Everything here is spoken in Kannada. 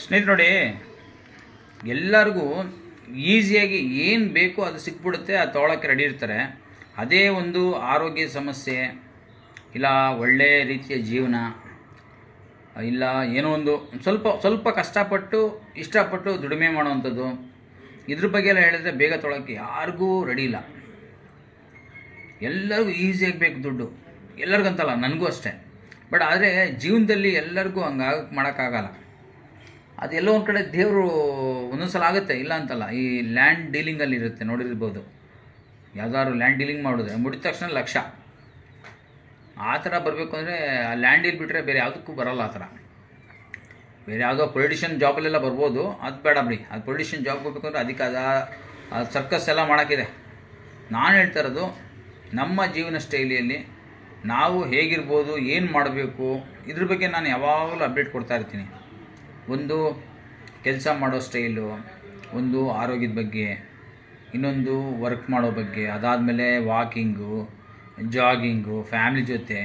ಸ್ನೇಹಿತರು ನೋಡಿ, ಎಲ್ಲರಿಗೂ ಈಸಿಯಾಗಿ ಏನು ಬೇಕೋ ಅದು ಸಿಕ್ಬಿಡುತ್ತೆ, ಅದು ತೊಗೊಳಕ್ಕೆ ರೆಡಿ ಇರ್ತಾರೆ. ಅದೇ ಒಂದು ಆರೋಗ್ಯ ಸಮಸ್ಯೆ ಇಲ್ಲ ಒಳ್ಳೆಯ ರೀತಿಯ ಜೀವನ ಇಲ್ಲ ಏನೋ ಒಂದು ಸ್ವಲ್ಪ ಸ್ವಲ್ಪ ಕಷ್ಟಪಟ್ಟು ಇಷ್ಟಪಟ್ಟು ದುಡಿಮೆ ಮಾಡೋವಂಥದ್ದು, ಇದ್ರ ಬಗ್ಗೆ ಎಲ್ಲ ಹೇಳಿದ್ರೆ ಬೇಗ ತೊಗೊಳಕ್ಕೆ ಯಾರಿಗೂ ರೆಡಿ ಇಲ್ಲ. ಎಲ್ಲರಿಗೂ ಈಸಿಯಾಗಿ ಬೇಕು ದುಡ್ಡು, ಎಲ್ಲರಿಗಂತಲ್ಲ, ನನಗೂ ಅಷ್ಟೇ. ಬಟ್ ಆದರೆ ಜೀವನದಲ್ಲಿ ಎಲ್ಲರಿಗೂ ಹಂಗಾಗಿ ಮಾಡೋಕ್ಕಾಗಲ್ಲ. ಅದೆಲ್ಲೋ ಒಂದು ಕಡೆ ದೇವರು ಒಂದೊಂದು ಸಲ ಆಗುತ್ತೆ, ಇಲ್ಲ ಅಂತಲ್ಲ. ಈ ಲ್ಯಾಂಡ್ ಡೀಲಿಂಗಲ್ಲಿ ಇರುತ್ತೆ, ನೋಡಿರ್ಬೋದು. ಯಾವ್ದಾದ್ರು ಲ್ಯಾಂಡ್ ಡೀಲಿಂಗ್ ಮಾಡಿದ್ರೆ ಮುಡಿದ ತಕ್ಷಣ ಲಕ್ಷ, ಆ ಥರ ಬರಬೇಕು ಅಂದರೆ ಆ ಲ್ಯಾಂಡ್ ಡೀಲ್ ಬಿಟ್ಟರೆ ಬೇರೆ ಯಾವುದಕ್ಕೂ ಬರೋಲ್ಲ. ಆ ಥರ ಬೇರೆ ಯಾವುದೋ ಪೊಲಿಟಿಷಿಯನ್ ಜಾಬಲ್ಲೆಲ್ಲ ಬರ್ಬೋದು, ಅದು ಬೇಡ ಬಿಡಿ. ಅದು ಪೊಲಿಟಿಷಿಯನ್ ಜಾಬ್ ಹೋಗ್ಬೇಕು ಅಂದರೆ ಅದಕ್ಕೆ ಅದು ಸರ್ಕಸ್ ಎಲ್ಲ ಮಾಡೋಕ್ಕಿದೆ. ನಾನು ಹೇಳ್ತಾ ಇರೋದು ನಮ್ಮ ಜೀವನ ಶೈಲಿಯಲ್ಲಿ ನಾವು ಹೇಗಿರ್ಬೋದು, ಏನು ಮಾಡಬೇಕು, ಇದ್ರ ಬಗ್ಗೆ ನಾನು ಯಾವಾಗಲೂ ಅಪ್ಡೇಟ್ ಕೊಡ್ತಾ ಇರ್ತೀನಿ. ಒಂದು ಕೆಲಸ ಮಾಡೋ ಸ್ಟೈಲು, ಒಂದು ಆರೋಗ್ಯದ ಬಗ್ಗೆ, ಇನ್ನೊಂದು ವರ್ಕ್ ಮಾಡೋ ಬಗ್ಗೆ, ಅದಾದಮೇಲೆ ವಾಕಿಂಗು, ಜಾಗಿಂಗು, ಫ್ಯಾಮಿಲಿ ಜೊತೆ